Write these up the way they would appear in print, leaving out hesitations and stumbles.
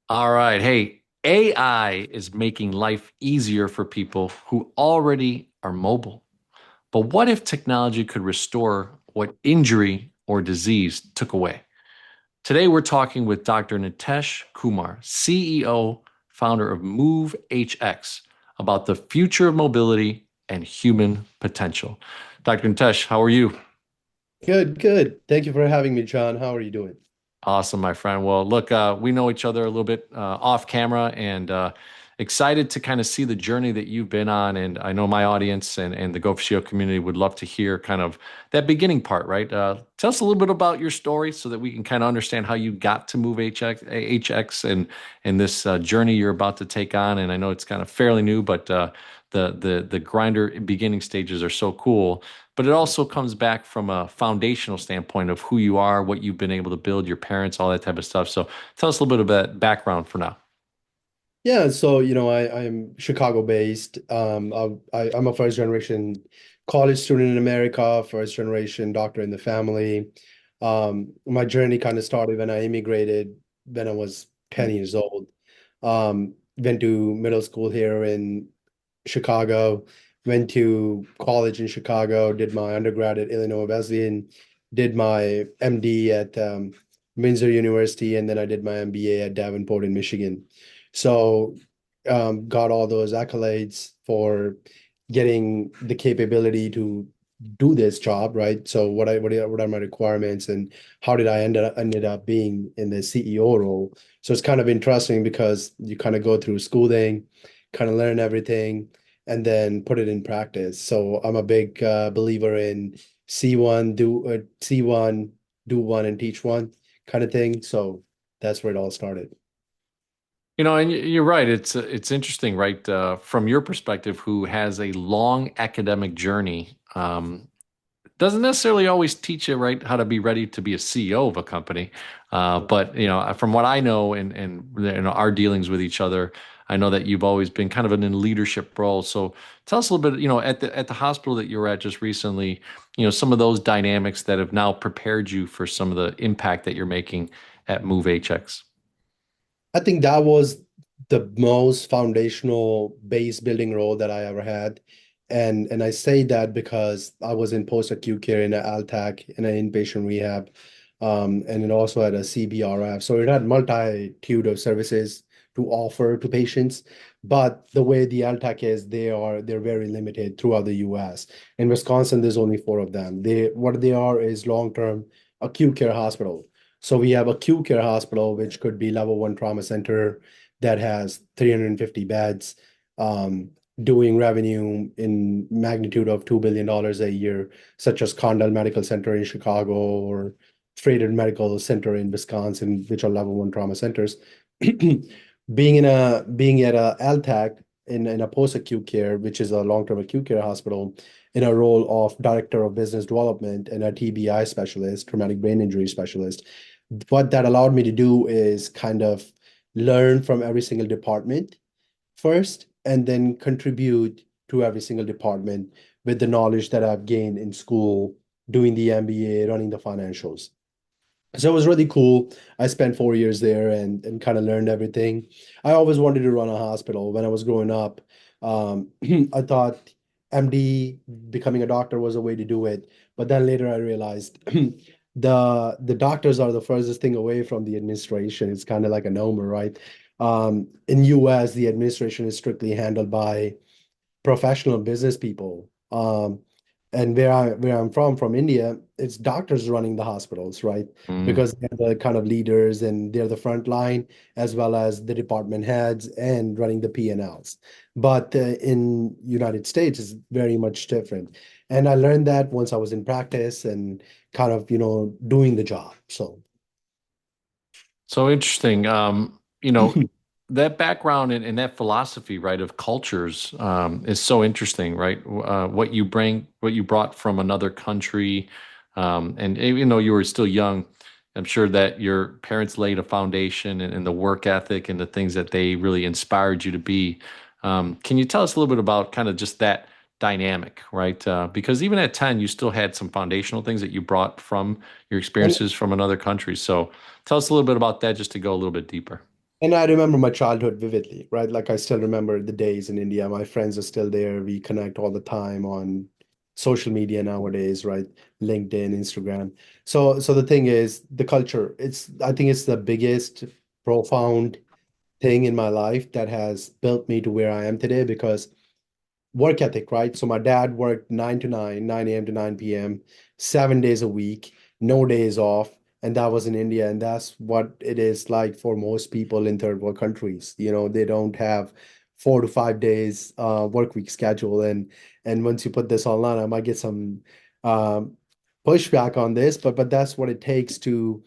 All right. Hey, AI is making life easier for people who already are mobile. But what if technology could restore what injury or disease took away? Today, we're talking with Dr. Nitesh Kumar, CEO, founder of MoveHx, about the future of mobility and human potential. Dr. Nitesh, how are you? Good, good. Thank you for having me, John. How are you doing? Awesome, my friend. Well, look, we know each other a little bit off camera and excited to kind of see the journey that you've been on. And I know my audience and the Go for SEO community would love to hear kind of that beginning part, right? Tell us a little bit about your story so that we can kind of understand how you got to move HX and this journey you're about to take on. And I know it's kind of fairly new, but the grinder beginning stages are so cool, but it also comes back from a foundational standpoint of who you are, what you've been able to build, your parents, all that type of stuff. So tell us a little bit about background for now. Yeah, so I'm Chicago based. I'm a first generation college student in America, first generation doctor in the family. My journey kind of started when I immigrated when I was 10 years old. Went to middle school here in Chicago, went to college in Chicago, did my undergrad at Illinois Wesleyan, did my MD at Windsor University, and then I did my MBA at Davenport in Michigan. So got all those accolades for getting the capability to do this job, right? So what are my requirements and how did I ended up being in the CEO role? So it's kind of interesting because you kind of go through schooling, kind of learn everything, and then put it in practice. So I'm a big believer in see one, do one, and teach one kind of thing. So that's where it all started. You know, and you're right. It's interesting, right? From your perspective, who has a long academic journey, doesn't necessarily always teach you right how to be ready to be a CEO of a company. But you know, from what I know and our dealings with each other, I know that you've always been kind of in a leadership role. So tell us a little bit, you know, at the hospital that you were at just recently, you know, some of those dynamics that have now prepared you for some of the impact that you're making at MoveHX. I think that was the most foundational base building role that I ever had. And I say that because I was in post-acute care in an ALTAC in an inpatient rehab. And it also had a CBRF. So it had multitude of services to offer to patients. But the way the ALTAC is, they're very limited throughout the US. In Wisconsin, there's only four of them. What they are is long-term acute care hospital. So we have acute care hospital, which could be level one trauma center that has 350 beds, doing revenue in magnitude of $2 billion a year, such as Condell Medical Center in Chicago or Freighted Medical Center in Wisconsin, which are level one trauma centers. Being at a LTAC in a post-acute care, which is a long-term acute care hospital, in a role of director of business development and a TBI specialist, traumatic brain injury specialist, what that allowed me to do is kind of learn from every single department first and then contribute to every single department with the knowledge that I've gained in school, doing the MBA, running the financials. So it was really cool. I spent 4 years there and kind of learned everything. I always wanted to run a hospital when I was growing up. I thought MD, becoming a doctor, was a way to do it. But then later I realized the doctors are the furthest thing away from the administration. It's kind of like a number, right? In US, the administration is strictly handled by professional business people. And where I'm from India, it's doctors running the hospitals, right? Mm. Because they're the kind of leaders and they're the front line, as well as the department heads and running the P&Ls. But in United States, it's very much different. And I learned that once I was in practice and kind of, doing the job. So So interesting. You know, that background and that philosophy, right, of cultures is so interesting, right? What you bring, what you brought from another country, and even though you were still young, I'm sure that your parents laid a foundation and the work ethic and the things that they really inspired you to be. Can you tell us a little bit about kind of just that dynamic, right? Because even at 10, you still had some foundational things that you brought from your and experiences from another country. So tell us a little bit about that just to go a little bit deeper. And I remember my childhood vividly, right? Like I still remember the days in India. My friends are still there. We connect all the time on social media nowadays, right? LinkedIn, Instagram. So the thing is, the culture, I think it's the biggest profound thing in my life that has built me to where I am today because work ethic, right? So my dad worked 9 to 9, 9 a.m. to 9 p.m., 7 days a week, no days off. And that was in India. And that's what it is like for most people in third world countries. They don't have 4 to 5 days work week schedule. And once you put this online, I might get some um, pushback on this, but that's what it takes to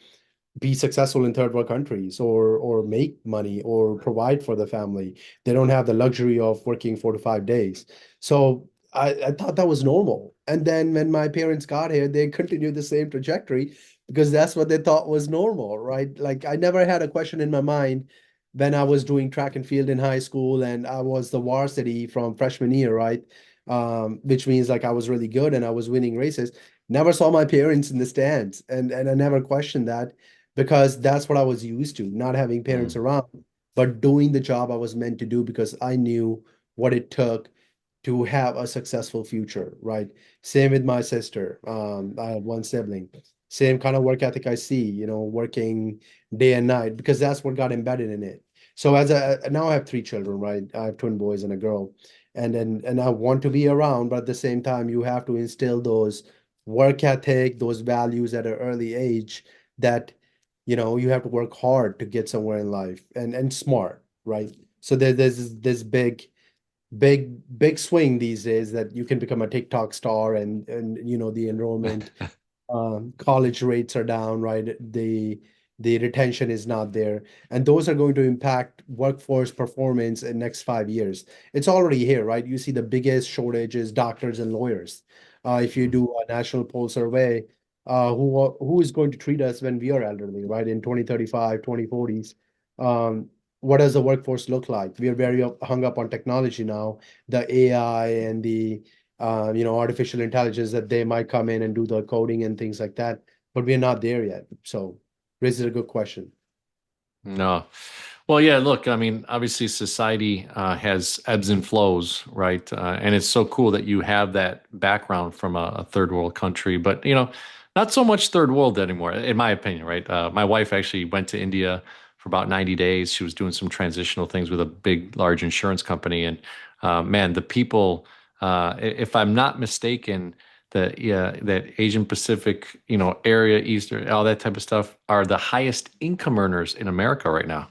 be successful in third world countries or make money or provide for the family. They don't have the luxury of working 4 to 5 days. So I thought that was normal. And then when my parents got here, they continued the same trajectory because that's what they thought was normal, right? Like I never had a question in my mind when I was doing track and field in high school and I was the varsity from freshman year, right? Which means like I was really good and I was winning races. Never saw my parents in the stands, and I never questioned that because that's what I was used to, not having parents Mm. around, but doing the job I was meant to do because I knew what it took to have a successful future, right? Same with my sister. I have one sibling. Same kind of work ethic I see, working day and night because that's what got embedded in it. So now I have 3 children, right? I have twin boys and a girl. And I want to be around, but at the same time, you have to instill those work ethic, those values at an early age that you have to work hard to get somewhere in life and smart, right? So there's this big swing these days that you can become a TikTok star and the enrollment college rates are down, right? The retention is not there, and those are going to impact workforce performance in next 5 years. It's already here, right? You see the biggest shortage is doctors and lawyers. If you Mm. do a national poll survey, who is going to treat us when we are elderly, right? In 2035, 2040s, what does the workforce look like? We are very hung up on technology now, the AI and the artificial intelligence that they might come in and do the coding and things like that, but we're not there yet. So raises a good question. No. Well, yeah, look, I mean, obviously society has ebbs and flows, right? And it's so cool that you have that background from a third world country, but, not so much third world anymore, in my opinion, right? My wife actually went to India for about 90 days. She was doing some transitional things with a big, large insurance company. And man, the people, if I'm not mistaken, that Asian Pacific, area, Eastern, all that type of stuff are the highest income earners in America right now.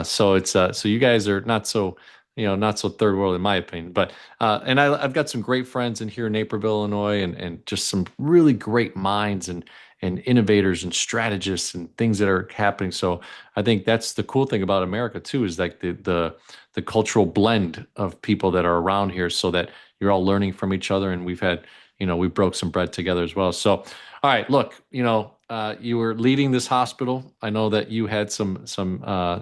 So you guys are not so, not so third world in my opinion. But and I've got some great friends in here in Naperville, Illinois, and just some really great minds and innovators and strategists and things that are happening. So I think that's the cool thing about America too, is like the cultural blend of people that are around here, so that you're all learning from each other, and we broke some bread together as well. So, all right, look, you were leading this hospital. I know that you had some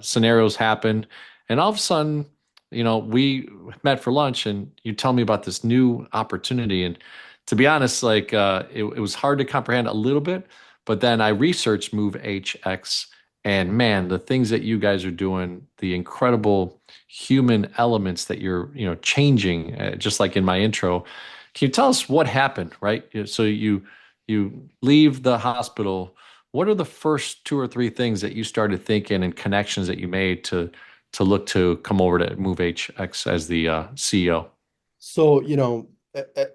scenarios happen, and all of a sudden, we met for lunch, and you tell me about this new opportunity. And to be honest, like it was hard to comprehend a little bit, but then I researched MoveHx, and man, the things that you guys are doing, the incredible human elements that you're, changing, just like in my intro. Can you tell us what happened, right? So you leave the hospital. What are the first two or three things that you started thinking and connections that you made to look to come over to MoveHx as the CEO? So,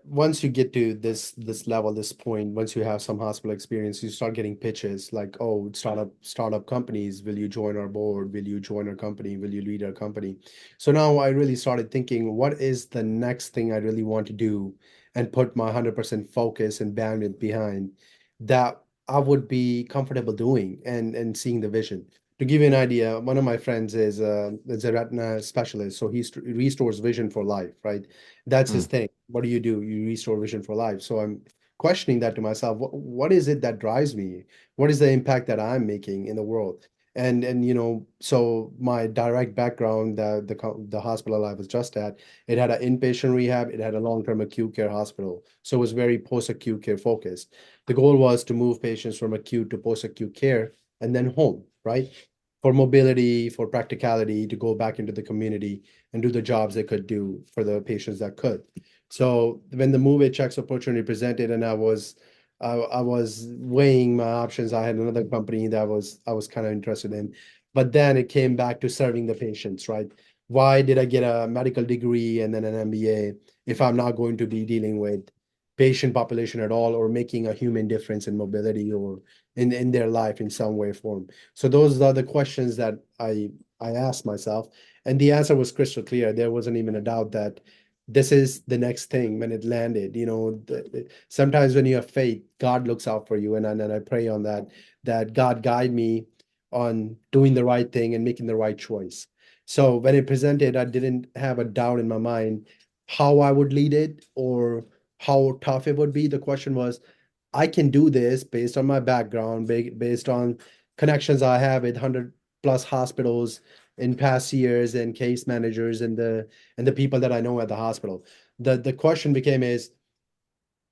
once you get to this level, this point, once you have some hospital experience, you start getting pitches like, "Oh, startup companies, will you join our board? Will you join our company? Will you lead our company?" So now I really started thinking, what is the next thing I really want to do and put my 100% focus and bandwidth behind that I would be comfortable doing and seeing the vision. To give you an idea, one of my friends is a retina specialist, so he restores vision for life, right? That's his Mm. thing. What do? You restore vision for life. So I'm questioning that to myself. What is it that drives me? What is the impact that I'm making in the world? And so my direct background, the hospital I was just at, it had an inpatient rehab, it had a long-term acute care hospital. So it was very post-acute care focused. The goal was to move patients from acute to post-acute care and then home, right? for mobility, for practicality, to go back into the community and do the jobs they could do for the patients that could. So when the MoveHx opportunity presented, and I was weighing my options. I had another company that I was kind of interested in, but then it came back to serving the patients, right? Why did I get a medical degree and then an MBA if I'm not going to be dealing with patient population at all, or making a human difference in mobility or in their life in some way or form? So those are the questions that I asked myself, and the answer was crystal clear. There wasn't even a doubt that this is the next thing when it landed. Sometimes when you have faith, God looks out for you, and I pray on that, that God guide me on doing the right thing and making the right choice. So when it presented, I didn't have a doubt in my mind how I would lead it or how tough it would be. The question was, I can do this based on my background, based on connections I have with 100+ hospitals in past years, and case managers, and the people that I know at the hospital. The question became is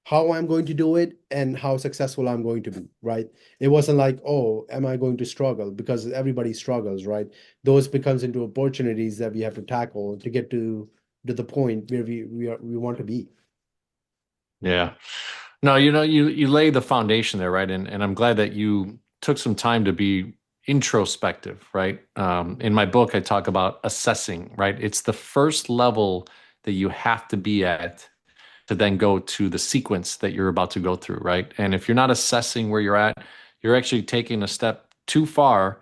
how I'm going to do it and how successful I'm going to be, right? It wasn't like, oh, am I going to struggle? Because everybody struggles, right? Those becomes into opportunities that we have to tackle to get to the point where we want to be. Yeah. No, you lay the foundation there, right? And I'm glad that you took some time to be introspective, right? In my book, I talk about assessing, right? It's the first level that you have to be at to then go to the sequence that you're about to go through, right? And if you're not assessing where you're at, you're actually taking a step too far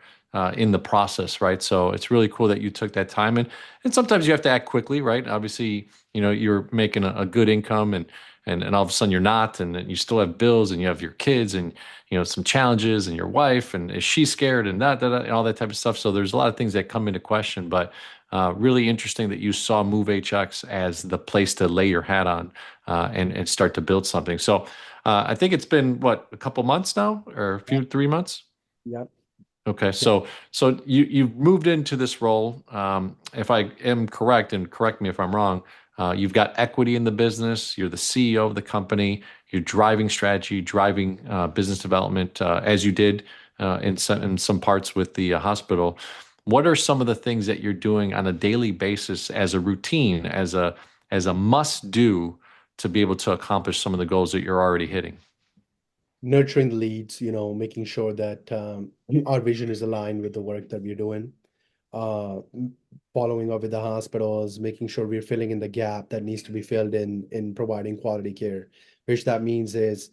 in the process, right? So it's really cool that you took that time, and sometimes you have to act quickly, right? Obviously, you're making a good income, and all of a sudden you're not, and then you still have bills, and you have your kids, and some challenges, and your wife, and is she scared, and and all that type of stuff. So there's a lot of things that come into question, but really interesting that you saw MoveHx as the place to lay your hat on and start to build something. So I think it's been what, a couple months now, or a few 3 months. Yep. Okay, so you've moved into this role. If I am correct, and correct me if I'm wrong, you've got equity in the business. You're the CEO of the company. You're driving strategy, driving business development, as you did in some parts with the hospital. What are some of the things that you're doing on a daily basis as a routine, as a must do to be able to accomplish some of the goals that you're already hitting? Nurturing the leads, making sure that our vision is aligned with the work that we're doing, following up with the hospitals, making sure we're filling in the gap that needs to be filled in providing quality care, which that means is,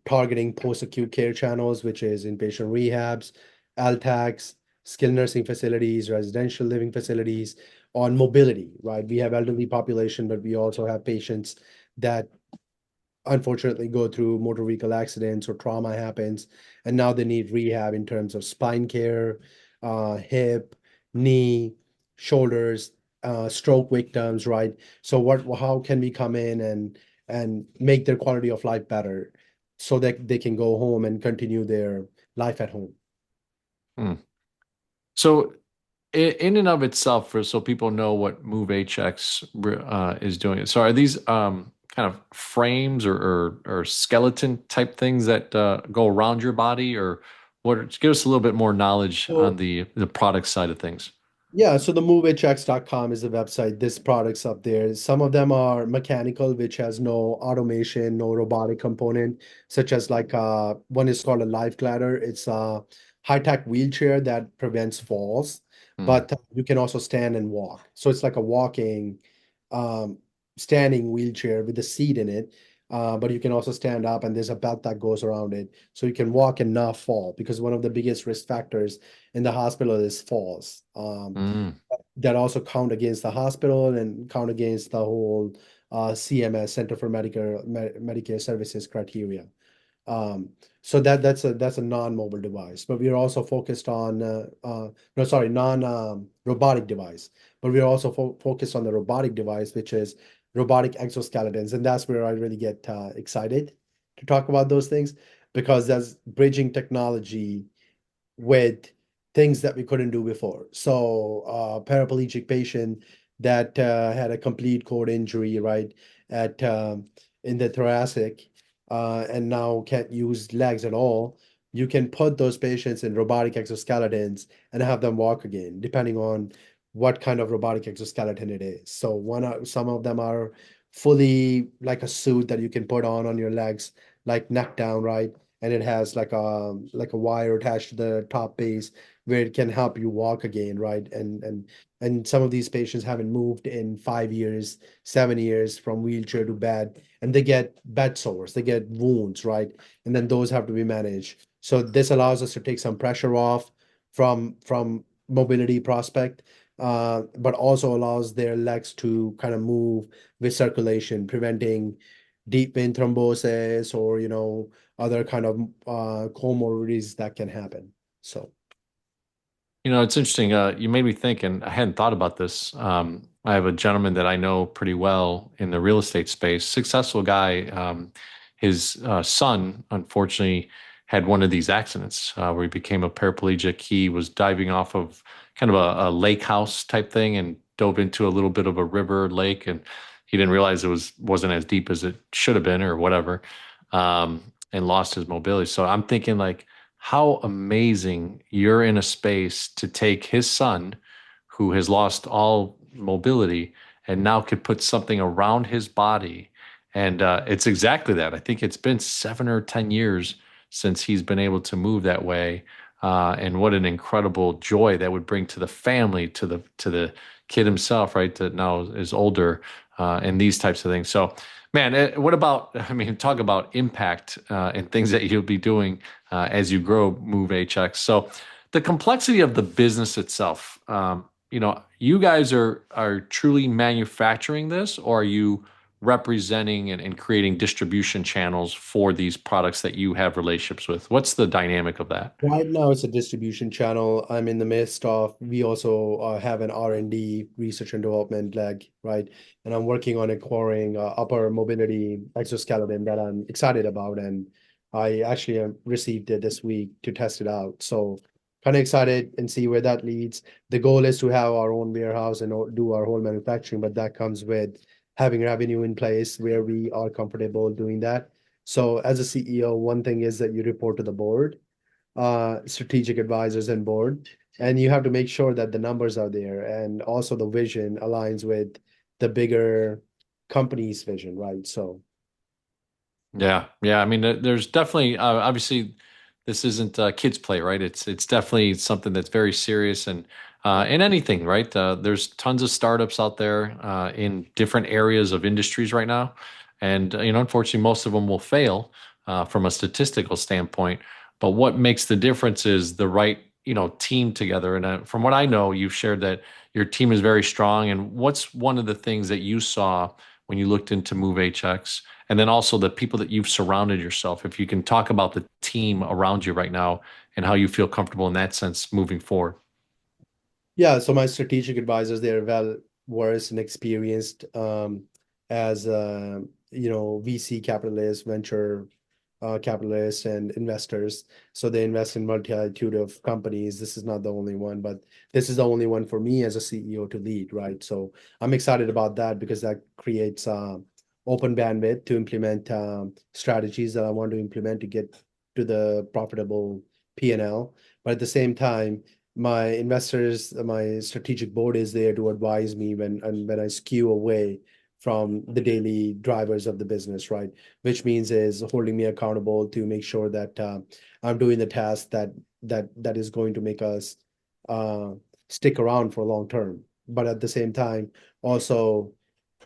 targeting post-acute care channels, which is inpatient rehabs, LTACs, skilled nursing facilities, residential living facilities, on mobility, right? We have elderly population, but we also have patients that unfortunately go through motor vehicle accidents or trauma happens, and now they need rehab in terms of spine care, hip, knee, shoulders, stroke victims, right? So how can we come in and make their quality of life better so that they can go home and continue their life at home? Hmm. So in and of itself, for so people know what MoveHx is doing. So are these kind of frames or skeleton type things that go around your body, or what? Give us a little bit more knowledge on So the product side of things. yeah, so the movehx.com is the website. This product's up there. Some of them are mechanical, which has no automation, no robotic component, such as like one is called a life glider. It's a high-tech wheelchair that prevents falls, Hmm. but you can also stand and walk. So it's like a walking, um, standing wheelchair with a seat in it. But you can also stand up, and there's a belt that goes around it, so you can walk and not fall. Because one of the biggest risk factors in the hospital is falls. Mm. That also count against the hospital and count against the whole CMS, Center for Medicare Services criteria. Um, so that's a non-mobile device, but we are also focused on no, sorry, non robotic device, but we are also focused on the robotic device, which is robotic exoskeletons, and that's where I really get excited to talk about those things, because that's bridging technology with things that we couldn't do before. So, paraplegic patient that had a complete cord injury, right, at in the thoracic, and now can't use legs at all. you can put those patients in robotic exoskeletons and have them walk again, depending on what kind of robotic exoskeleton it is. So some of them are fully like a suit that you can put on your legs, like neck down, right? And it has like a wire attached to the top base where it can help you walk again, right? And some of these patients haven't moved in 5 years, 7 years from wheelchair to bed, and they get bed sores, they get wounds, right? And then those have to be managed. So this allows us to take some pressure off from mobility prospect, but also allows their legs to kind of move with circulation, preventing deep vein thrombosis or other kind of comorbidities that can happen. So. It's interesting. You made me think, and I hadn't thought about this. I have a gentleman that I know pretty well in the real estate space, successful guy. His son, unfortunately, had one of these accidents where he became a paraplegic. He was diving off of kind of a lake house type thing and dove into a little bit of a river lake, and he didn't realize wasn't as deep as it should have been or whatever, and lost his mobility. So I'm thinking like how amazing you're in a space to take his son, who has lost all mobility, and now could put something around his body. And it's exactly that. I think it's been 7 or 10 years since he's been able to move that way. And what an incredible joy that would bring to the family, to the kid himself, right? That now is older, and these types of things. So, man, what about? I mean, talk about impact and things that you'll be doing as you grow MoveHx. So the complexity of the business itself, you guys are truly manufacturing this, or are you representing and creating distribution channels for these products that you have relationships with? What's the dynamic of that? Right now, it's a distribution channel. I'm in the midst of, we also have an R&D, research and development leg, right? And I'm working on acquiring upper mobility exoskeleton that I'm excited about. And I actually received it this week to test it out. So kind of excited and see where that leads. The goal is to have our own warehouse and do our whole manufacturing, but that comes with having revenue in place where we are comfortable doing that. So as a CEO, one thing is that you report to the board, strategic advisors and board, and you have to make sure that the numbers are there and also the vision aligns with the bigger company's vision, right? So Yeah, yeah. I mean, there's definitely obviously this isn't kids play, right? It's definitely something that's very serious and in anything, right? There's tons of startups out there in different areas of industries right now, and unfortunately, most of them will fail from a statistical standpoint. But what makes the difference is the right team together. And from what I know, you've shared that your team is very strong. And what's one of the things that you saw when you looked into MoveHX? And then also the people that you've surrounded yourself, if you can talk about the team around you right now and how you feel comfortable in that sense moving forward. yeah, so my strategic advisors, they're well versed and experienced as VC capitalists, venture capitalists, and investors. So they invest in multitude of companies. This is not the only one, but this is the only one for me as a CEO to lead, right? So I'm excited about that because that creates open bandwidth to implement strategies that I want to implement to get to the profitable P&L. But at the same time, my investors, my strategic board is there to advise me when I skew away from the daily drivers of the business, right? Which means is holding me accountable to make sure that I'm doing the task that is going to make us uh, stick around for long term. But at the same time, also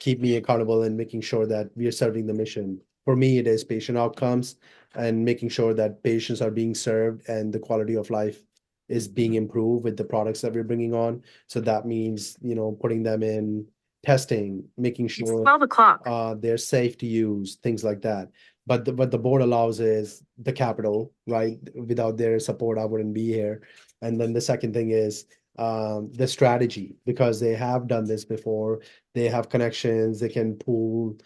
keep me accountable and making sure that we are serving the mission. For me, it is patient outcomes and making sure that patients are being served and the quality of life is being improved with the products that we're bringing on. So that means, putting them in testing, making sure 12 o'clock. they're safe to use, things like that. But what the board allows is the capital, right? Without their support, I wouldn't be here. And then the second thing is the strategy, because they have done this before. They have connections, they can pool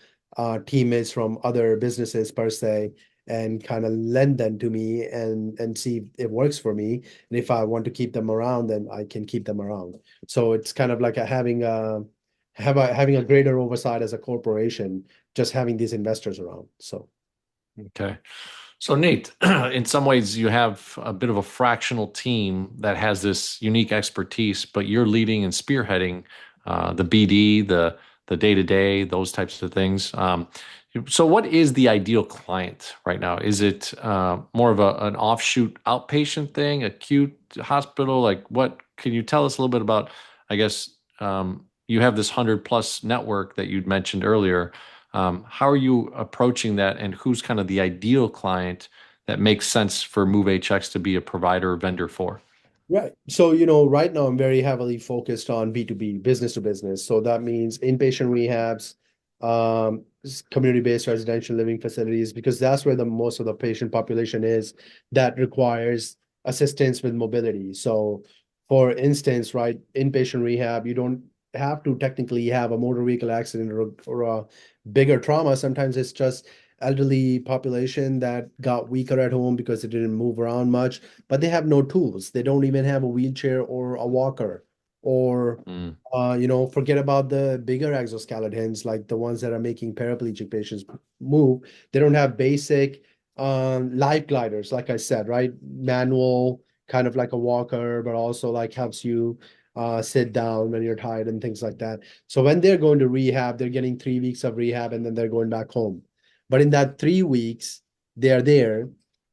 teammates from other businesses per se and kind of lend them to me and see if it works for me. And if I want to keep them around, then I can keep them around. So it's kind of like having a greater oversight as a corporation, just having these investors around. So Okay. So Nate, in some ways, you have a bit of a fractional team that has this unique expertise, but you're leading and spearheading the BD, the day to day, those types of things. So, what is the ideal client right now? Is it more of an offshoot outpatient thing, acute hospital? Like, what can you tell us a little bit about? I guess you have this 100+ network that you'd mentioned earlier. How are you approaching that, and who's kind of the ideal client that makes sense for MoveHx to be a provider or vendor for? Right. So, right now I'm very heavily focused on B2B, business to business. So that means inpatient rehabs, community-based residential living facilities, because that's where the most of the patient population is that requires assistance with mobility. So, for instance, right, inpatient rehab, you don't have to technically have a motor vehicle accident or a bigger trauma. Sometimes it's just elderly population that got weaker at home because they didn't move around much, but they have no tools. They don't even have a wheelchair or a walker, or Mm, forget about the bigger exoskeletons, like the ones that are making paraplegic patients move. They don't have basic life gliders, like I said, right? Manual, kind of like a walker, but also like helps you sit down when you're tired and things like that. So when they're going to rehab, they're getting 3 weeks of rehab and then they're going back home. But in that 3 weeks, they are there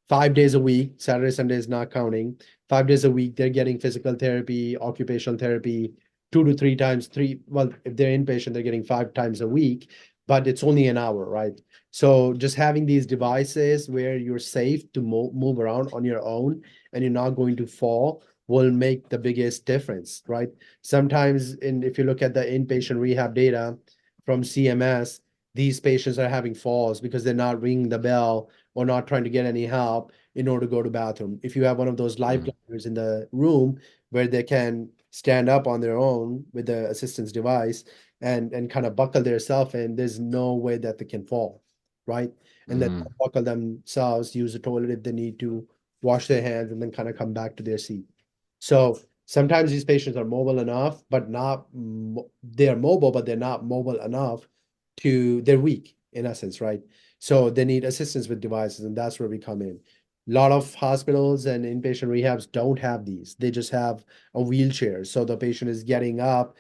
5 days a week. Saturday, Sunday is not counting. 5 days a week, they're getting physical therapy, occupational therapy, 2 to 3 times, well, if they're inpatient, they're getting 5 times a week, but it's only an hour, right? So just having these devices where you're safe to move around on your own and you're not going to fall will make the biggest difference, right? Sometimes if you look at the inpatient rehab data from CMS, these patients are having falls because they're not ringing the bell or not trying to get any help in order to go to bathroom. If you have one of those life mm, gliders in the room where they can stand up on their own with the assistance device and kind of buckle themselves in, there's no way that they can fall, right? And then mm, buckle themselves, use the toilet if they need to, wash their hands, and then kind of come back to their seat. So sometimes these patients are mobile enough, but they're mobile, but they're not mobile enough they're weak in essence, right? So they need assistance with devices, and that's where we come in. A lot of hospitals and inpatient rehabs don't have these. They just have a wheelchair. So the patient is getting up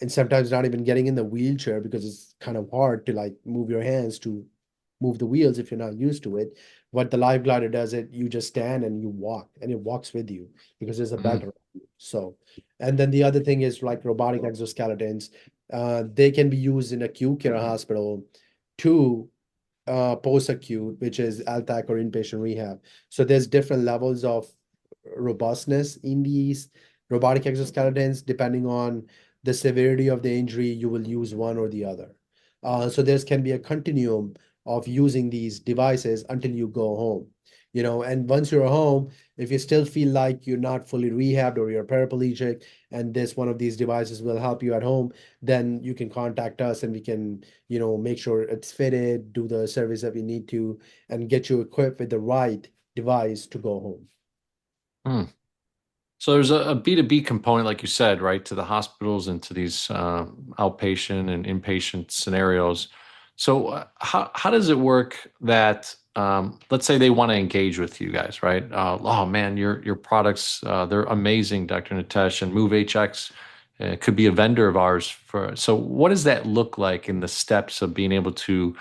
and sometimes not even getting in the wheelchair because it's kind of hard to like move your hands to move the wheels if you're not used to it. What the live glider does, it you just stand and you walk, and it walks with you because there's a belt mm, around you. So, and then the other thing is like robotic exoskeletons. They can be used in acute care hospital to post-acute, which is LTAC or inpatient rehab. So there's different levels of robustness in these robotic exoskeletons. Depending on the severity of the injury, you will use one or the other. So there can be a continuum of using these devices until you go home. And once you're home, if you still feel like you're not fully rehabbed or you're paraplegic, and this one of these devices will help you at home, then you can contact us and we can make sure it's fitted, do the service that we need to, and get you equipped with the right device to go home. mm. So there's a B2B component, like you said, right, to the hospitals and to these outpatient and inpatient scenarios. So how does it work that let's say they want to engage with you guys, right? Oh man, your products they're amazing, Dr. Nitesh, and MoveHX could be a vendor of ours for. So what does that look like in the steps of being able to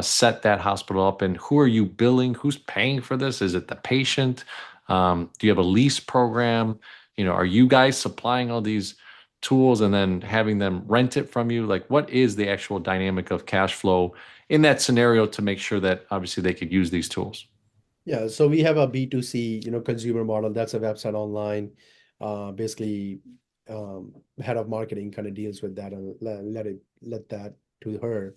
set that hospital up, and who are you billing? Who's paying for this? Is it the patient? Do you have a lease program? Are you guys supplying all these tools and then having them rent it from you? Like, what is the actual dynamic of cash flow in that scenario to make sure that obviously they could use these tools? Yeah, so we have a B2C, consumer model. That's a website online. Basically, head of marketing kind of deals with that and let that to her.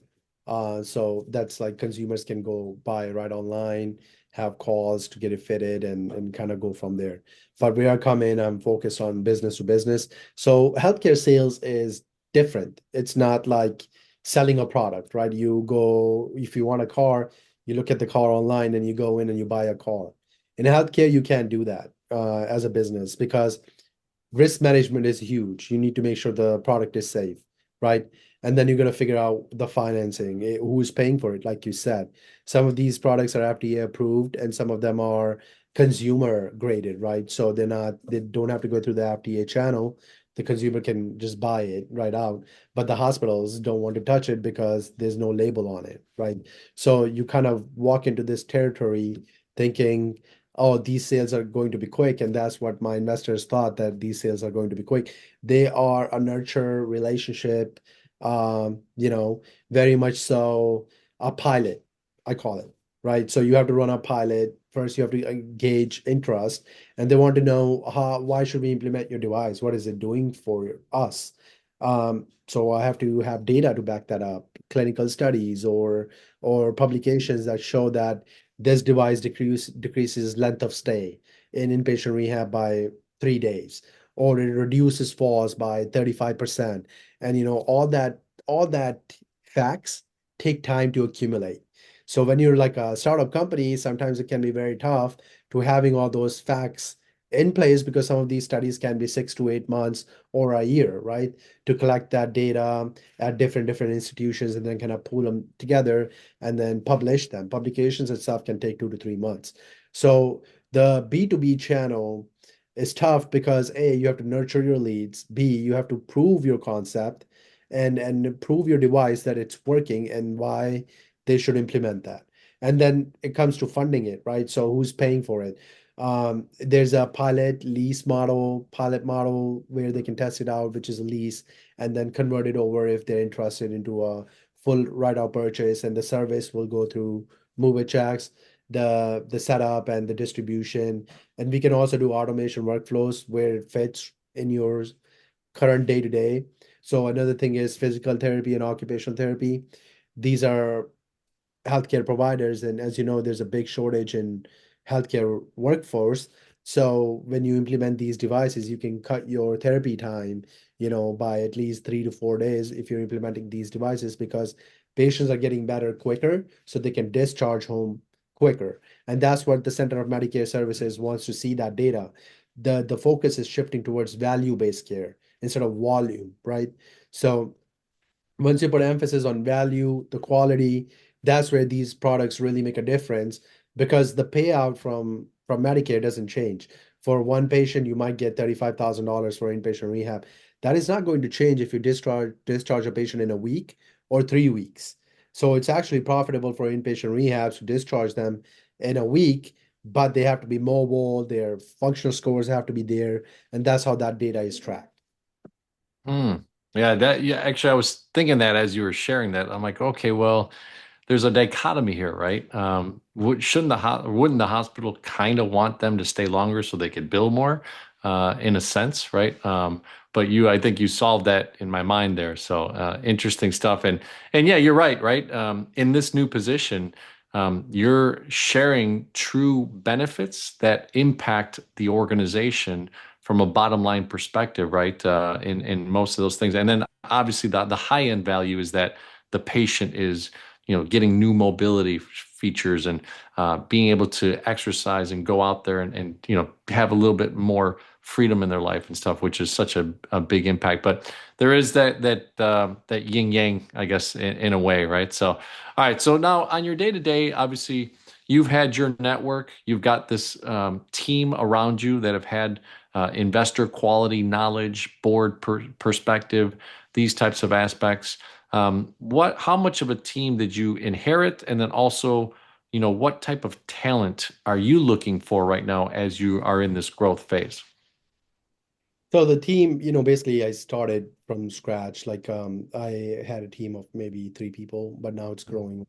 So that's like consumers can go buy right online, have calls to get it fitted and kind of go from there. But where I come in, I'm focused on business to business. So healthcare sales is different. It's not like selling a product, right? You go, if you want a car, you look at the car online and you go in and you buy a car. In healthcare, you can't do that as a business because risk management is huge. You need to make sure the product is safe, right? And then you're going to figure out the financing, who's paying for it, like you said. Some of these products are FDA approved and some of them are consumer graded, right? So they don't have to go through the FDA channel. The consumer can just buy it right out, but the hospitals don't want to touch it because there's no label on it, right? So you kind of walk into this territory thinking, oh, these sales are going to be quick. And that's what my investors thought, that these sales are going to be quick. They are a nurture relationship, very much so a pilot, I call it, right? So you have to run a pilot. First, you have to gauge interest, and they want to know why should we implement your device? What is it doing for us? So I have to have data to back that up, clinical studies or publications that show that this device decreases length of stay in inpatient rehab by 3 days, or it reduces falls by 35%. And all that facts take time to accumulate. So when you're like a startup company, sometimes it can be very tough to having all those facts in place, because some of these studies can be 6 to 8 months or a year, right? To collect that data at different institutions and then kind of pull them together and then publish them. Publications itself can take 2 to 3 months. So the B2B channel is tough because A, you have to nurture your leads. B, you have to prove your concept and prove your device that it's working and why they should implement that. And then it comes to funding it, right? So who's paying for it? There's a pilot model where they can test it out, which is a lease, and then convert it over if they're interested into a full write-out purchase, and the service will go through MoveHx, the setup and the distribution. And we can also do automation workflows where it fits in your current day to day. So another thing is physical therapy and occupational therapy. These are healthcare providers, and as you know, there's a big shortage in healthcare workforce. So when you implement these devices, you can cut your therapy time, by at least 3 to 4 days if you're implementing these devices, because patients are getting better quicker, so they can discharge home quicker. And that's what the Center of Medicare Services wants to see, that data. The focus is shifting towards value-based care instead of volume, right? So once you put emphasis on value, the quality, that's where these products really make a difference, because the payout from Medicare doesn't change. For one patient, you might get $35,000 for inpatient rehab. That is not going to change if you discharge a patient in a week or 3 weeks. So it's actually profitable for inpatient rehabs to discharge them in a week, but they have to be mobile, their functional scores have to be there, and that's how that data is tracked. Hmm. Yeah, actually I was thinking that as you were sharing that. I'm like, okay, well, there's a dichotomy here, right? Shouldn't wouldn't the hospital kind of want them to stay longer so they could bill more, in a sense, right? But I think you solved that in my mind there. So interesting stuff, and yeah, you're right, right? In this new position, you're sharing true benefits that impact the organization from a bottom line perspective, right? In most of those things, and then obviously the high end value is that the patient is getting new mobility features and being able to exercise and go out there and have a little bit more freedom in their life and stuff, which is such a big impact. But there is that yin yang, I guess, in a way, right? So, all right. So now on your day to day, obviously, you've had your network, you've got this team around you that have had investor quality knowledge, board perspective, these types of aspects. How much of a team did you inherit? And then also, what type of talent are you looking for right now as you are in this growth phase? So the team, basically I started from scratch. Like I had a team of maybe 3 people, but now it's growing.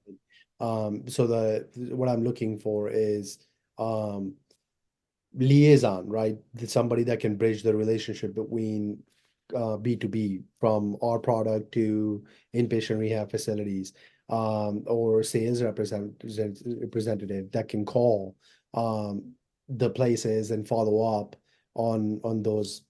So the what I'm looking for is um liaison, right? Somebody that can bridge the relationship between B2B, from our product to inpatient rehab facilities, or sales representative that can call the places and follow up on those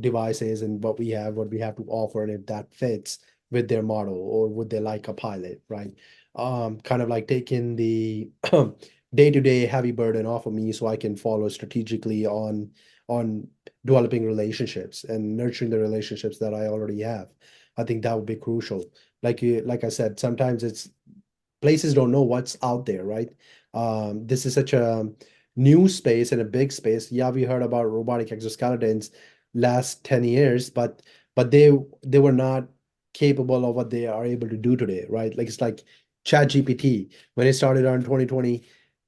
devices and what we have to offer, and if that fits with their model, or would they like a pilot, right? Kind of like taking the day-to-day heavy burden off of me, so I can follow strategically on developing relationships and nurturing the relationships that I already have. I think that would be crucial. Like I said, sometimes it's places don't know what's out there, right? This is such a new space and a big space. Yeah, we heard about robotic exoskeletons last 10 years, but they were not capable of what they are able to do today, right? Like it's like ChatGPT when it started around 2020.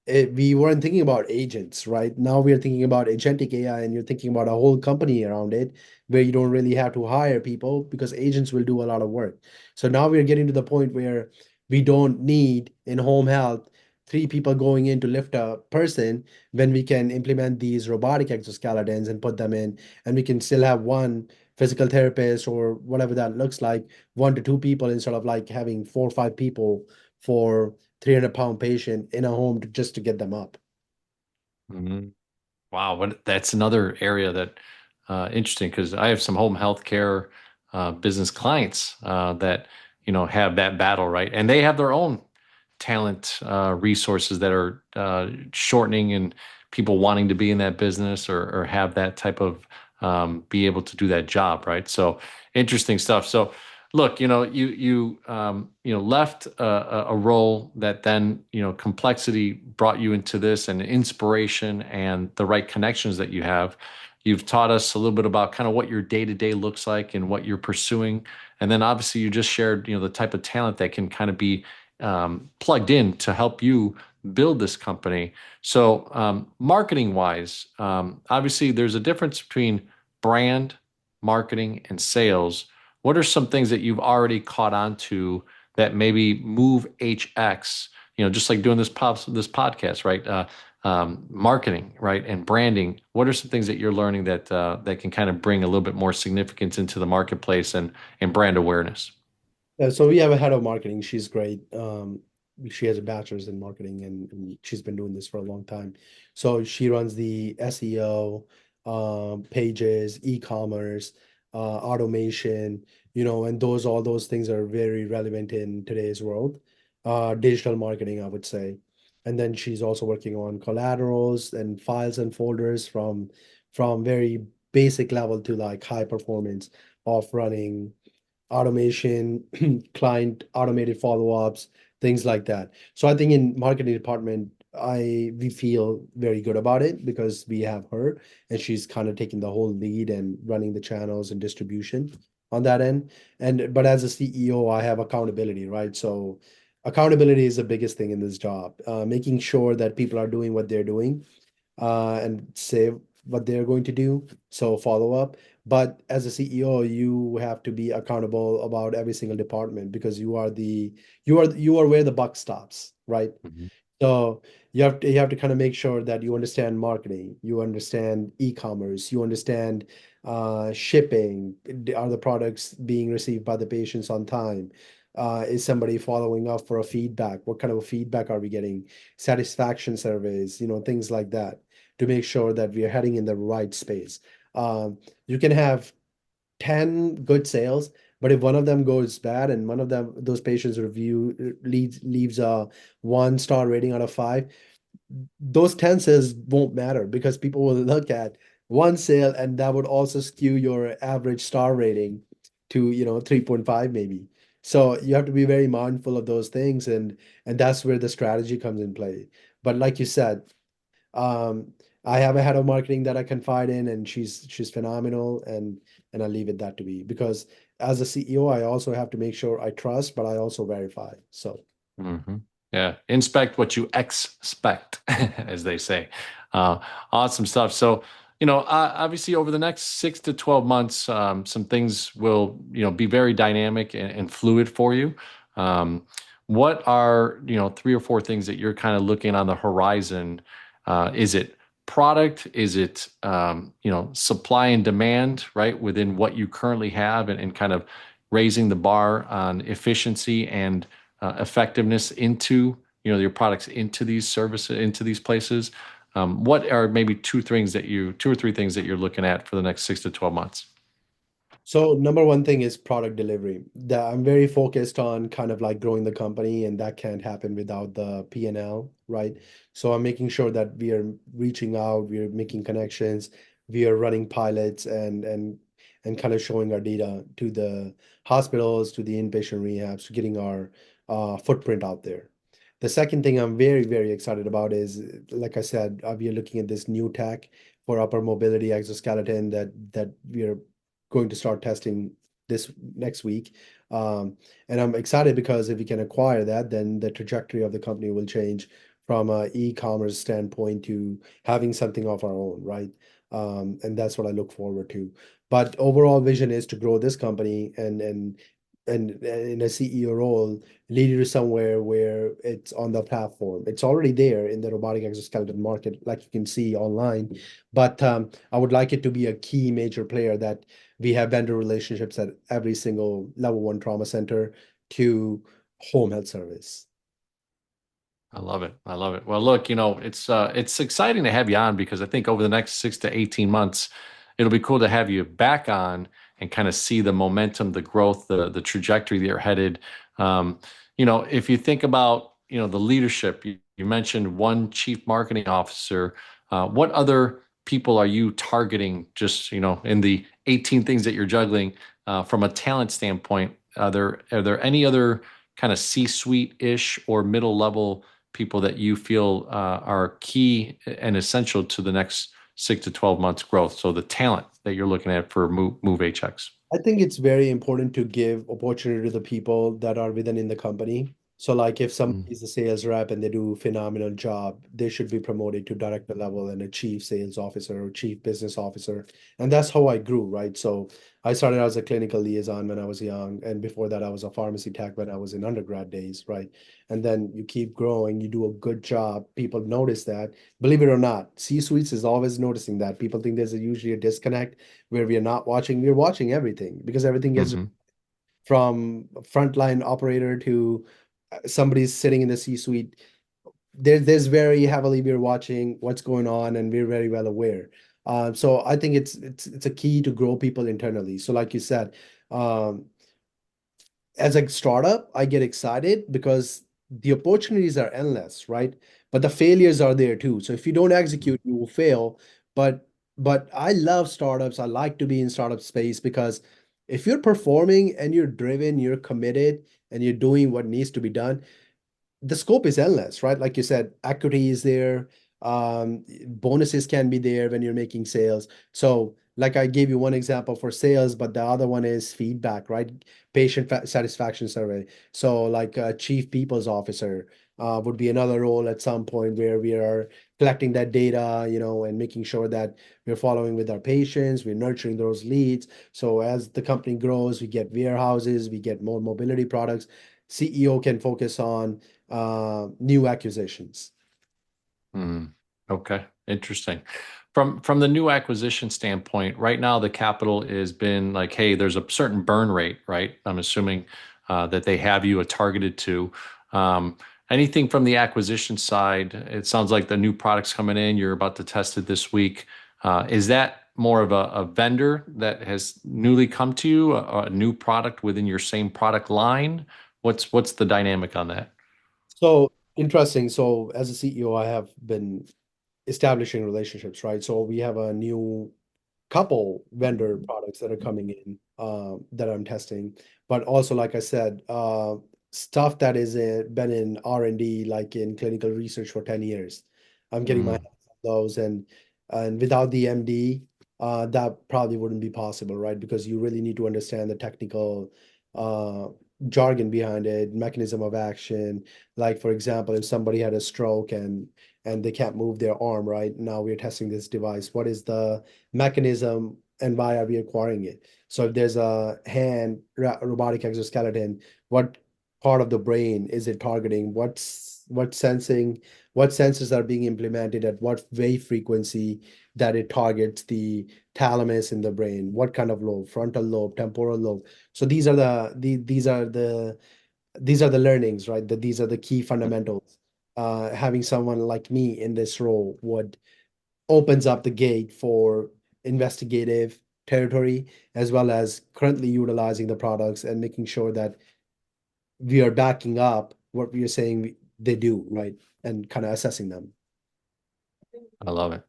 We weren't thinking about agents, right? Now we are thinking about agentic AI, and you're thinking about a whole company around it where you don't really have to hire people because agents will do a lot of work. So now we're getting to the point where we don't need in home health three people going in to lift a person when we can implement these robotic exoskeletons and put them in, and we can still have one physical therapist or whatever that looks like, 1 to 2 people instead of like having 4 or 5 people for 300-pound patient in a home just to get them up. Mhm. Wow, what that's another area that interesting because I have some home healthcare business clients that have that battle, right? And they have their own talent resources that are shortening and people wanting to be in that business or have that type of be able to do that job, right? So interesting stuff. So look, you left a role that then complexity brought you into this and inspiration and the right connections that you have. You've taught us a little bit about kind of what your day to day looks like and what you're pursuing, and then obviously you just shared the type of talent that can kind of be plugged in to help you build this company. So marketing wise, obviously there's a difference between brand, marketing, and sales. What are some things that you've already caught on to that maybe move HX, just like doing this podcast, right? Marketing, right, and branding. What are some things that you're learning that can kind of bring a little bit more significance into the marketplace and brand awareness? Yeah, so we have a head of marketing. She's great. She has a bachelor's in marketing, and she's been doing this for a long time. So she runs the SEO, pages, e-commerce, automation, and all those things are very relevant in today's world. Digital marketing, I would say. And then she's also working on collaterals and files and folders from very basic level to like high performance of running automation, client automated follow-ups, things like that. So I think in marketing department, we feel very good about it because we have her and she's kind of taking the whole lead and running the channels and distribution on that end. But as a CEO, I have accountability, right? So accountability is the biggest thing in this job. Making sure that people are doing what they're doing and say what they're going to do. So follow up. But as a CEO, you have to be accountable about every single department because you are where the buck stops, right? Mhm. So you have to kind of make sure that you understand marketing, you understand e-commerce, you understand shipping. Are the products being received by the patients on time? Is somebody following up for a feedback? What kind of a feedback are we getting? Satisfaction surveys, things like that to make sure that we are heading in the right space. You can have 10 good sales, but if one of them goes bad and one of them those patients review leaves a 1 star rating out of 5, those 10 sales won't matter because people will look at one sale and that would also skew your average star rating to 3.5 maybe. So you have to be very mindful of those things, and that's where the strategy comes in play. But like you said, um, I have a head of marketing that I confide in, and she's phenomenal, and I leave it that to be because as a CEO, I also have to make sure I trust, but I also verify. So Hmm. Yeah, inspect what you expect, as they say. Uh, awesome stuff. So, obviously, over the next 6 to 12 months, some things will, be very dynamic and fluid for you. What are, 3 or 4 things that you're kind of looking on the horizon? Is it product? Is it, supply and demand, right, within what you currently have and kind of raising the bar on efficiency and effectiveness into your products into these services into these places. What are maybe 2 or 3 things that you're looking at for the next 6 to 12 months? So number one thing is product delivery. That I'm very focused on kind of like growing the company, and that can't happen without the P&L, right? So I'm making sure that we are reaching out, we are making connections, we are running pilots, and and kind of showing our data to the hospitals, to the inpatient rehabs, to getting our footprint out there. The second thing I'm very, very excited about is, like I said, we are looking at this new tech for upper mobility exoskeleton that we are going to start testing this next week. And I'm excited because if we can acquire that, then the trajectory of the company will change from a e-commerce standpoint to having something of our own, right? And that's what I look forward to. But overall vision is to grow this company and in a CEO role, lead you to somewhere where it's on the platform. It's already there in the robotic exoskeleton market, like you can see online. But I would like it to be a key major player that we have vendor relationships at every single level one trauma center to home health service. I love it. I love it. Well, look, it's exciting to have you on because I think over the next 6 to 18 months, it'll be cool to have you back on and kind of see the momentum, the growth, the trajectory that you're headed. If you think about, the leadership, you mentioned one chief marketing officer. What other people are you targeting just, in the 18 things that you're juggling, from a talent standpoint? Are there any other kind of C-suite-ish or middle level people that you feel are key and essential to the next 6 to 12 months growth? So the talent that you're looking at for Move HX. I think it's very important to give opportunity to the people that are within in the company. So like if somebody Mm. is a sales rep and they do a phenomenal job, they should be promoted to director level and a chief sales officer or chief business officer. And that's how I grew, right? So I started as a clinical liaison when I was young. And before that, I was a pharmacy tech when I was in undergrad days, right? And then you keep growing, you do a good job. People notice that. Believe it or not, C-suites is always noticing that. People think there's usually a disconnect where we are not watching, we're watching everything because everything gets Hmm. from frontline operator to somebody's sitting in the C-suite. There's very heavily we're watching what's going on and we're very well aware. So I think it's a key to grow people internally. So like you said, um, as a startup, I get excited because the opportunities are endless, right? But the failures are there too. So if you don't execute, you will fail. But I love startups. I like to be in startup space because if you're performing and you're driven, you're committed, and you're doing what needs to be done, the scope is endless, right? Like you said, equity is there. Bonuses can be there when you're making sales. So, like I gave you one example for sales, but the other one is feedback, right? Patient satisfaction survey. So, like a chief people's officer would be another role at some point where we are collecting that data, and making sure that we're following with our patients, we're nurturing those leads. So, as the company grows, we get warehouses, we get more mobility products. CEO can focus on new acquisitions. Mm. Okay, interesting. From the new acquisition standpoint, right now the capital has been like, hey, there's a certain burn rate, right? I'm assuming that they have you a targeted to. Anything from the acquisition side, it sounds like the new products coming in, you're about to test it this week. Is that more of a vendor that has newly come to you, a new product within your same product line? What's the dynamic on that? So interesting. So as a CEO, I have been establishing relationships, right? So we have a new couple vendor products that are coming in that I'm testing, but also, like I said, stuff that is been in R&D, like in clinical research for 10 years. I'm getting my Mm. hands on those, and without the MD, that probably wouldn't be possible, right? Because you really need to understand the technical uh, jargon behind it, mechanism of action. Like for example, if somebody had a stroke and they can't move their arm, right? Now we're testing this device. What is the mechanism and why are we acquiring it? So if there's a hand robotic exoskeleton, what part of the brain is it targeting? What sensors are being implemented at what wave frequency that it targets the thalamus in the brain? What kind of lobe? Frontal lobe, temporal lobe. So these are the learnings, right? That these are the key fundamentals. Having someone like me in this role would opens up the gate for investigative territory as well as currently utilizing the products and making sure that we are backing up what we are saying they do, right? And kind of assessing them. I love it.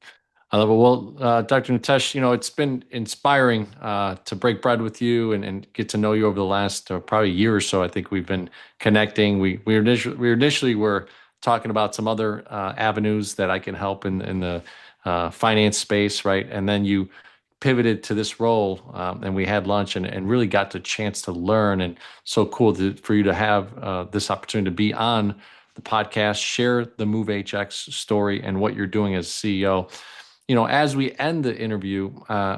I love it. Well, Dr. Nitesh, it's been inspiring to break bread with you and get to know you over the last probably year or so. I think we've been connecting. We initially were talking about some other avenues that I can help in the finance space, right? And then you pivoted to this role, and we had lunch and really got the chance to learn. And so cool for you to have this opportunity to be on the podcast, share the MoveHx story and what you're doing as CEO. As we end the interview,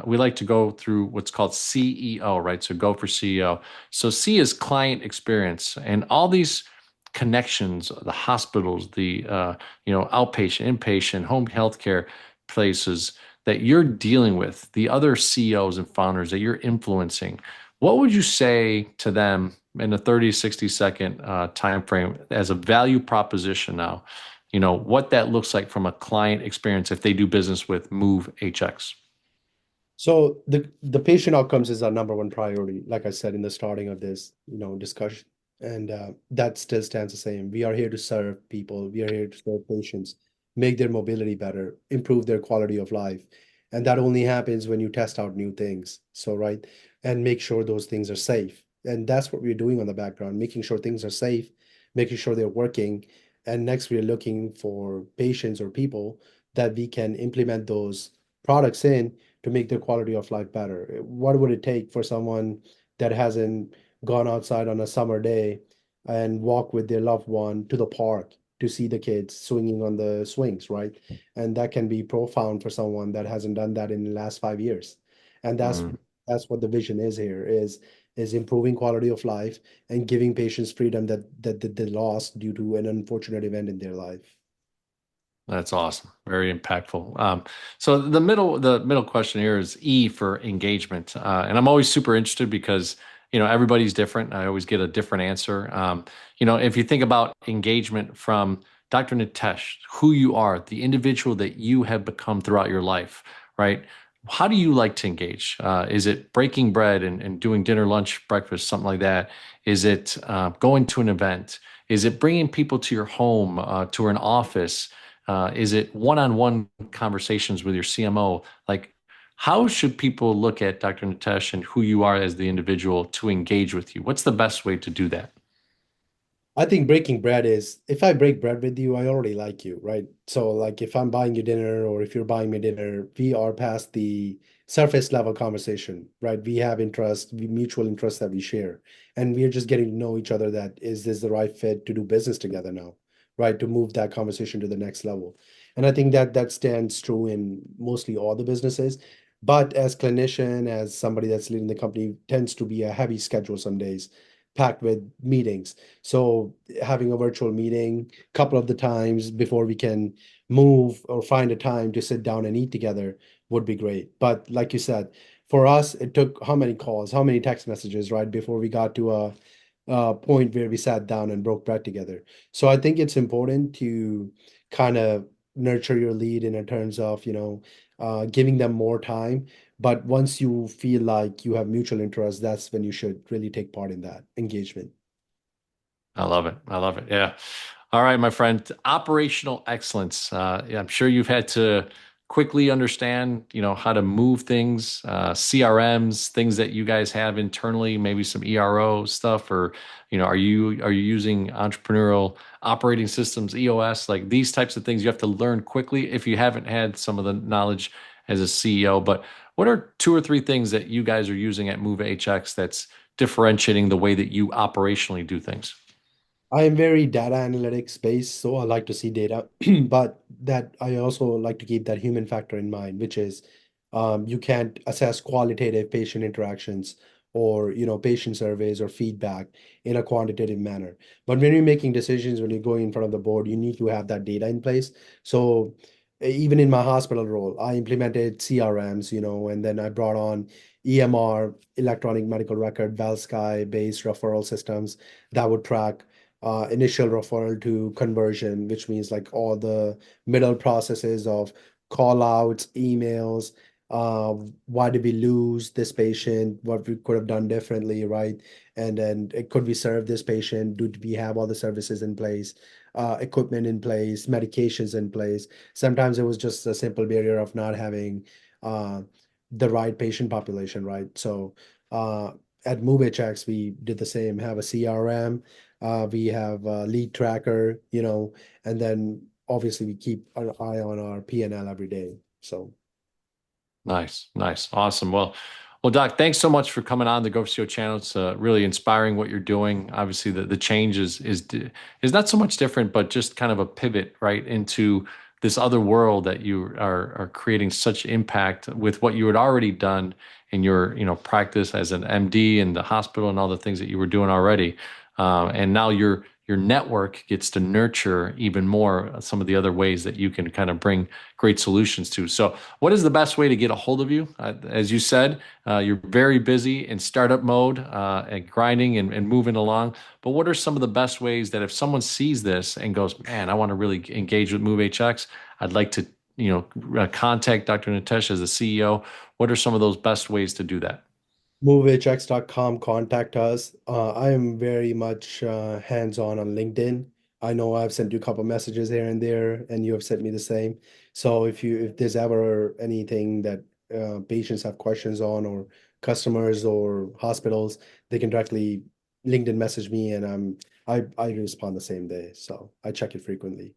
we like to go through what's called CEO, right? So go for CEO. So C is client experience, and all these connections, the hospitals, the outpatient, inpatient, home healthcare places that you're dealing with, the other CEOs and founders that you're influencing. What would you say to them in a 30, 60-second time frame as a value proposition now? What that looks like from a client experience if they do business with MoveHx. So the patient outcomes is our number one priority, like I said in the starting of this, discussion. And that still stands the same. We are here to serve people. We are here to serve patients, make their mobility better, improve their quality of life. And that only happens when you test out new things. So, right, and make sure those things are safe. And that's what we're doing on the background, making sure things are safe, making sure they're working. And next, we're looking for patients or people that we can implement those products in to make their quality of life better. What would it take for someone that hasn't gone outside on a summer day and walk with their loved one to the park to see the kids swinging on the swings, right? And that can be profound for someone that hasn't done that in the last 5 years. And Mm. that's what the vision is here is improving quality of life and giving patients freedom that they lost due to an unfortunate event in their life. That's awesome. Very impactful. So the middle question here is E for engagement, and I'm always super interested because everybody's different. I always get a different answer. If you think about engagement from Dr. Nitesh, who you are, the individual that you have become throughout your life, right? How do you like to engage? Is it breaking bread and doing dinner, lunch, breakfast, something like that? Is it going to an event? Is it bringing people to your home, to an office? Is it one-on-one conversations with your CMO? Like, how should people look at Dr. Nitesh and who you are as the individual to engage with you? What's the best way to do that? I think breaking bread is if I break bread with you, I already like you, right? So like if I'm buying you dinner or if you're buying me dinner, we are past the surface level conversation, right? We have interest, we mutual interests that we share. And we're just getting to know each other that is this the right fit to do business together now, right? To move that conversation to the next level. And I think that stands true in mostly all the businesses. But as clinician, as somebody that's leading the company, tends to be a heavy schedule some days, packed with meetings. So having a virtual meeting a couple of the times before we can move or find a time to sit down and eat together would be great. But like you said, for us, it took how many calls, how many text messages, right, before we got to a point where we sat down and broke bread together. So I think it's important to kind of nurture your lead in terms of, giving them more time. But once you feel like you have mutual interest, that's when you should really take part in that engagement. I love it. I love it. Yeah. All right, my friend. Operational excellence. Yeah, I'm sure you've had to quickly understand, how to move things, CRMs, things that you guys have internally, maybe some ERO stuff, or are you using entrepreneurial operating systems, EOS, like these types of things you have to learn quickly if you haven't had some of the knowledge as a CEO. But what are two or three things that you guys are using at MoveHX that's differentiating the way that you operationally do things? I am very data analytics based, so I like to see data, but that I also like to keep that human factor in mind, which is you can't assess qualitative patient interactions or patient surveys or feedback in a quantitative manner. But when you're making decisions, when you're going in front of the board, you need to have that data in place. So even in my hospital role, I implemented CRMs, and then I brought on EMR, electronic medical record, ValSky based referral systems that would track initial referral to conversion, which means like all the middle processes of call outs, emails, uh, why did we lose this patient, what we could have done differently, right? And then could we serve this patient? Do we have all the services in place? equipment in place, medications in place. Sometimes it was just a simple barrier of not having uh, the right patient population, right? So at MoveHx, we did the same, have a CRM, we have a lead tracker, and then obviously we keep an eye on our P&L every day. So Nice, nice, awesome. Well, Doc, thanks so much for coming on the Go for CO channel. It's really inspiring what you're doing. Obviously, the change is not so much different, but just kind of a pivot right into this other world that you are creating such impact with what you had already done in your practice as an MD in the hospital and all the things that you were doing already. And now your network gets to nurture even more some of the other ways that you can kind of bring great solutions to. So, what is the best way to get a hold of you? As you said, you're very busy in startup mode and grinding and moving along. But what are some of the best ways that if someone sees this and goes, man, I want to really engage with MoveHX, I'd like to, contact Dr. Nitesh as the CEO. What are some of those best ways to do that? movehx.com, contact us. I am very much hands-on LinkedIn. I know I've sent you a couple messages here and there, and you have sent me the same. So if there's ever anything that patients have questions on, or customers or hospitals, they can directly LinkedIn message me, and I respond the same day. So I check it frequently.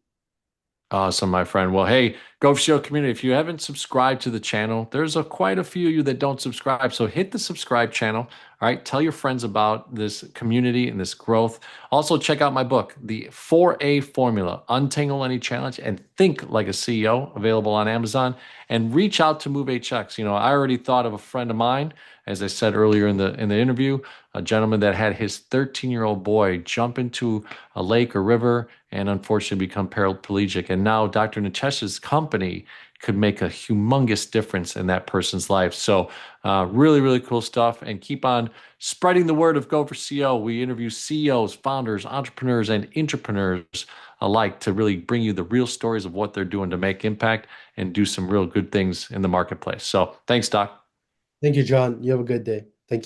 Awesome, my friend. Well, hey, Go for Show community, if you haven't subscribed to the channel, there's quite a few of you that don't subscribe. So hit the subscribe channel. All right. Tell your friends about this community and this growth. Also, check out my book, The 4A Formula, Untangle Any Challenge and Think Like a CEO, available on Amazon. And reach out to MoveHX. I already thought of a friend of mine, as I said earlier in the interview, a gentleman that had his 13-year-old boy jump into a lake or river and unfortunately become paraplegic. And now Dr. Nitesh's company could make a humongous difference in that person's life. So, really, really cool stuff. And keep on spreading the word of Go for CO. We interview CEOs, founders, entrepreneurs, and entrepreneurs alike to really bring you the real stories of what they're doing to make impact and do some real good things in the marketplace. So, thanks, Doc. Thank you, John. You have a good day.